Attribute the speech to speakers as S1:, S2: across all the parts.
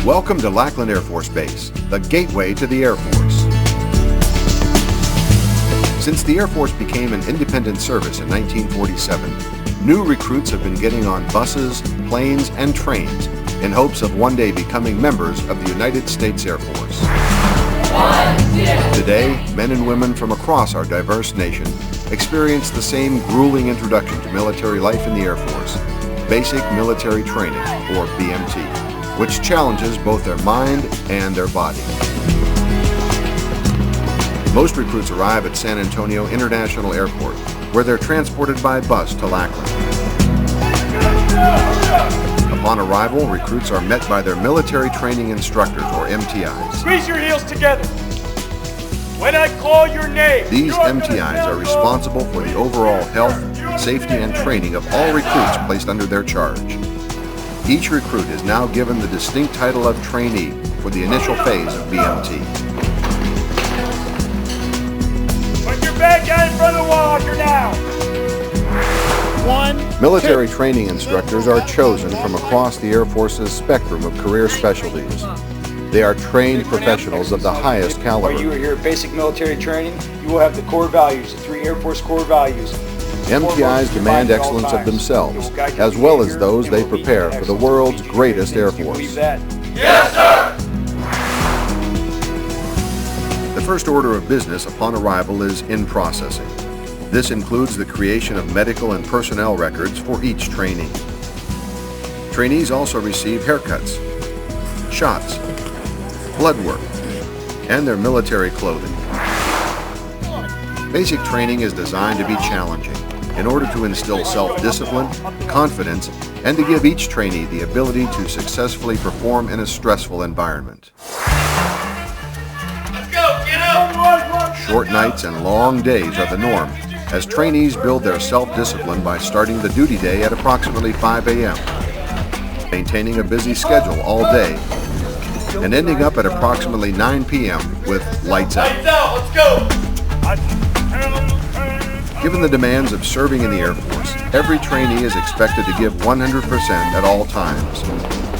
S1: Welcome to Lackland Air Force Base, the gateway to the Air Force. Since the Air Force became an independent service in 1947, new recruits have been getting on buses, planes, and trains in hopes of one day becoming members of the United States Air Force. Today, men and women from across our diverse nation experience the same grueling introduction to military life in the Air Force, Basic Military Training, or BMT, which challenges both their mind and their body. Most recruits arrive at San Antonio International Airport, where they're transported by bus to Lackland. Upon arrival, recruits are met by their military training instructors, or MTIs.
S2: Squeeze your heels together. When I call your name,
S1: these MTIs are responsible for the overall health, safety, and training of all recruits placed under their charge. Each recruit is now given the distinct title of trainee for the initial phase of BMT.
S2: Put your bad guy in front of the wall after now.
S1: Military training instructors are chosen from across the Air Force's spectrum of career specialties. They are trained professionals of the highest caliber.
S3: While you are here at basic military training, you will have the core values, the 3 Air Force core values.
S1: MTIs demand excellence of themselves, as well as those they prepare for the world's greatest Air Force.
S2: Yes, sir!
S1: The first order of business upon arrival is in-processing. This includes the creation of medical and personnel records for each trainee. Trainees also receive haircuts, shots, blood work, and their military clothing. Basic training is designed to be challenging in order to instill self-discipline, confidence, and to give each trainee the ability to successfully perform in a stressful environment.
S2: Let's go, get up!
S1: Short nights and long days are the norm, as trainees build their self-discipline by starting the duty day at approximately 5 a.m., maintaining a busy schedule all day, and ending up at approximately 9 p.m. with lights out.
S2: Lights out, let's go!
S1: Given the demands of serving in the Air Force, every trainee is expected to give 100% at all times.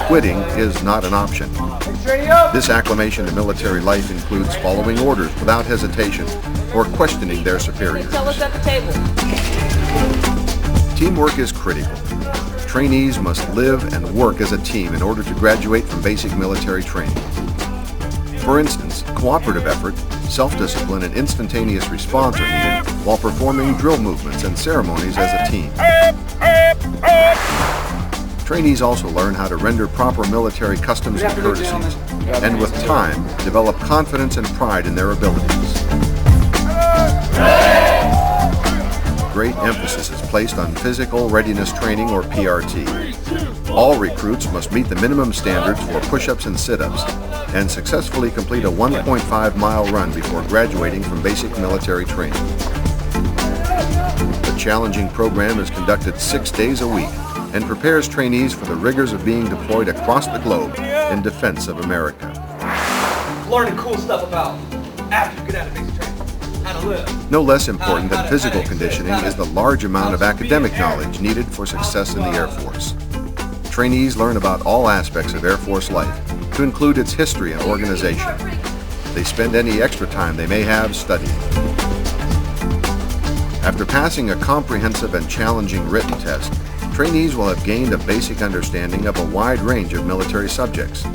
S1: Quitting is not an option. This acclimation to military life includes following orders without hesitation or questioning their superiors.
S4: Tell us at the table.
S1: Teamwork is critical. Trainees must live and work as a team in order to graduate from basic military training. For instance, cooperative effort, self-discipline, and instantaneous response are needed while performing drill movements and ceremonies as a team. Trainees also learn how to render proper military customs and courtesies, and with time, develop confidence and pride in their abilities. Great emphasis is placed on physical readiness training, or PRT. All recruits must meet the minimum standards for push-ups and sit-ups and successfully complete a 1.5-mile run before graduating from basic military training. The challenging program is conducted 6 days a week and prepares trainees for the rigors of being deployed across the globe in defense of America.
S2: Learning cool stuff about after you get out of basic training. How to live.
S1: No less important than physical conditioning is the large amount of academic knowledge needed for success in the Air Force. Trainees learn about all aspects of Air Force life, to include its history and organization. They spend any extra time they may have studying. After passing a comprehensive and challenging written test, trainees will have gained a basic understanding of a wide range of military subjects.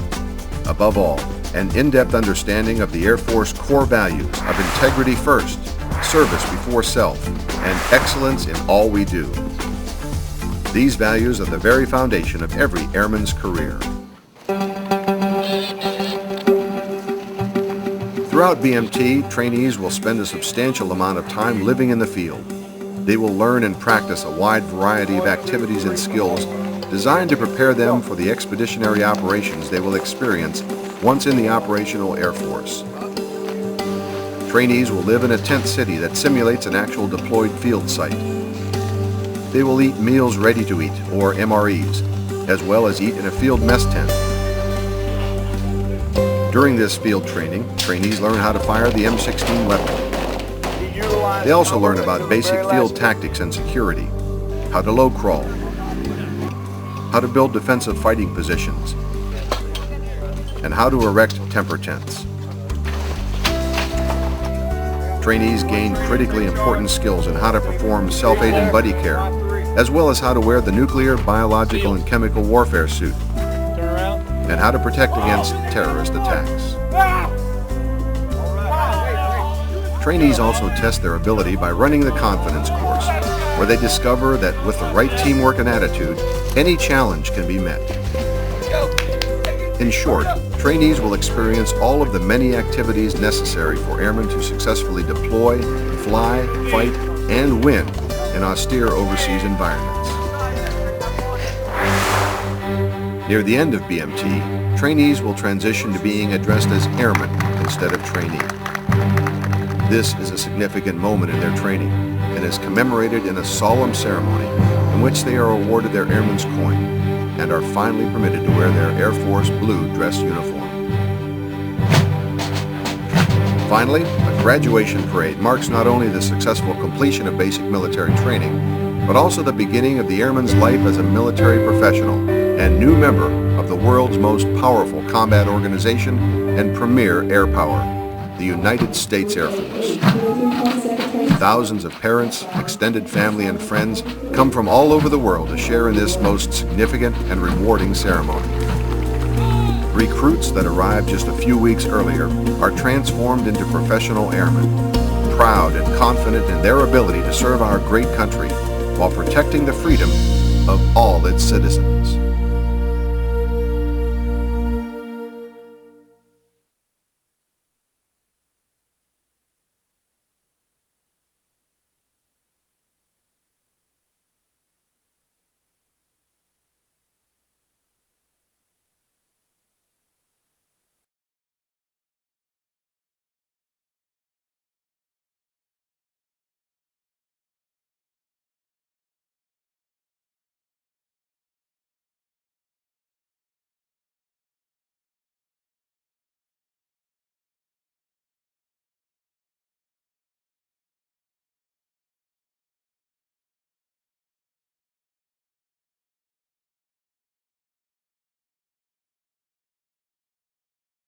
S1: Above all, an in-depth understanding of the Air Force core values of integrity first, service before self, and excellence in all we do. These values are the very foundation of every airman's career. Throughout BMT, trainees will spend a substantial amount of time living in the field. They will learn and practice a wide variety of activities and skills designed to prepare them for the expeditionary operations they will experience once in the operational Air Force. Trainees will live in a tent city that simulates an actual deployed field site. They will eat meals ready to eat, or MREs, as well as eat in a field mess tent. During this field training, trainees learn how to fire the M16 weapon. They also learn about basic field tactics and security, how to low crawl, how to build defensive fighting positions, and how to erect temper tents. Trainees gain critically important skills in how to perform self-aid and buddy care, as well as how to wear the nuclear, biological, and chemical warfare suit, and how to protect against terrorist attacks. Trainees also test their ability by running the confidence course, where they discover that with the right teamwork and attitude, any challenge can be met. In short, trainees will experience all of the many activities necessary for airmen to successfully deploy, fly, fight, and win in austere overseas environments. Near the end of BMT, trainees will transition to being addressed as airmen instead of trainee. This is a significant moment in their training and is commemorated in a solemn ceremony in which they are awarded their airman's coin and are finally permitted to wear their Air Force blue dress uniform. Finally, a graduation parade marks not only the successful completion of basic military training, but also the beginning of the airman's life as a military professional and new member of the world's most powerful combat organization and premier air power, the United States Air Force. Thousands of parents, extended family, and friends come from all over the world to share in this most significant and rewarding ceremony. Recruits that arrived just a few weeks earlier are transformed into professional airmen, proud and confident in their ability to serve our great country while protecting the freedom of all its citizens.